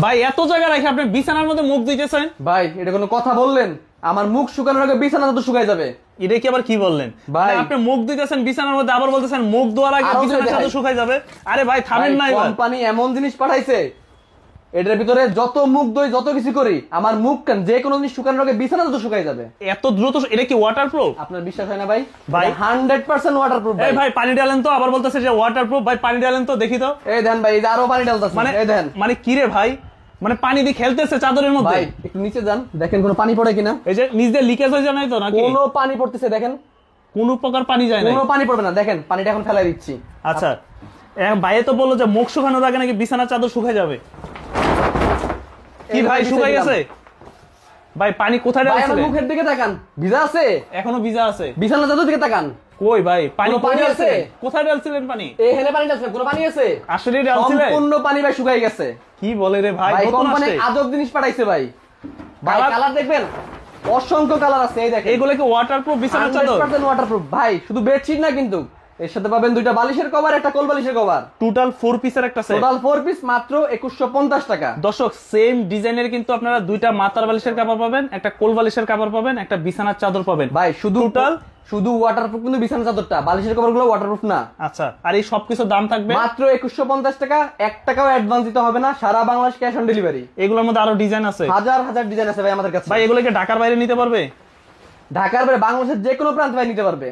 ভাই এত জায়গা রেখে আপনি বিছানার মধ্যে মুখ দিতেছেন? ভাই এটা কোনো কথা বললেন? আমার মুখ শুকানোর আগে বিছানা তো শুকাই যাবে। এটা কি আবার কি বললেন ভাই? আপনি মুখ দিতেছেন বিছানার মধ্যে, আবার বলতেছেন মুখ ধোয়ার আগে বিছানার সাথে শুকাই যাবে। আরে ভাই থামেন না, এবার কোম্পানি এমন জিনিস পাঠাইছে এটার ভিতরে যত মুখ দই যত কিছু করি আমার মুখ কেন যে কোনো জিনিস শুকানোর আগে বিছানা তো শুকাই যাবে। এত দ্রুত? এটা কি ওয়াটারপ্রুফ? আপনার বিশ্বাস হয় না ভাই? ভাই 100% ওয়াটারপ্রুফ। এই ভাই পানি ডালেন তো, আবার বলতেছে যে ওয়াটারপ্রুফ। ভাই পানি ডালেন তো দেখি তো। এই দেন ভাই, এই যে আরো পানি ঢালতাছে। মানে এই দেন। মানে কি রে ভাই, মানে পানি দিয়ে খেলতেছে চাদরের মধ্যে। ভাই একটু নিচে যান, দেখেন কোনো পানি পড়ে কিনা। এই যে নিচ দিয়ে লিকেজ হয়ে যায় নাই তো নাকি? কোনো পানি পড়তেছে দেখেন। কোনো প্রকার পানি যায় না? কোনো পানি পড়বে না, দেখেন পানিটা এখন ফেলাই দিচ্ছি। আচ্ছা ভাইয়ে তো বললো যে মুখ শুকানোর আগে নাকি বিছানার চাদর শুকায় যাবে। কি ভাই শুকাই গেছে? ভাই পানি কোথায় ভাই আমার ঢালছিলেন? মুখের দিকে তাকান, ভিজা আছে? এখনো ভিজা আছে? বিছানা চাদর দিকে তাকান। কই ভাই পানি? কোনো পানি কই আছে? কোথায় ঢালছিলেন পানি? এখানে পানি আছে, কোনো পানি আছে? আসলে ঢালছিলেন? সম্পূর্ণ পানি ভাই শুকাই গেছে। কি বলে রে ভাই, ভাই নতুন কোম্পানি আসছে। আজব জিনিস পাঠাইছে ভাই। ভাই কালার- কালার দেখবেন, অসংখ্য কালার আছে। এই দেখেন এগুলো কি ওয়াটারপ্রুফ বিছানার চাদর? 100% ওয়াটারপ্রুফ ভাই। শুধু বেডশিট না কিন্তু, এর সাথে পাবেন দুইটা বালিশের কভার, একটা কোল বালিশের কভার। টোটাল 4 পিসের একটা সেট। টোটাল 4 পিস মাত্র 2150 টাকা। দর্শক সেম ডিজাইনের কিন্তু আপনারা দুইটা মাথার বালিশের কাপড় পাবেন, একটা কোল বালিশের কাপড় পাবেন, একটা বিছানার চাদর পাবেন। ভাই শুধু টোটাল শুধু ওয়াটারপ্রুফ কিন্তু বিছানা চাদরটা, বালিশের কভারগুলো ওয়াটারপ্রুফ না। আচ্ছা, আর এই সবকিছুর দাম থাকবে মাত্র 2150 টাকা। 1 টাকাও অ্যাডভান্স দিতে হবে না, সারা বাংলাদেশ ক্যাশ অন ডেলিভারি। এগুলোর মধ্যে আরো ডিজাইন আছে, হাজার হাজার ডিজাইন আছে ভাই আমাদের কাছে। ভাই এগুলোকে ঢাকার বাইরে নিতে পারবে? ঢাকার বাইরে বাংলাদেশের যে কোনো প্রান্ত ভাই নিতে পারবে।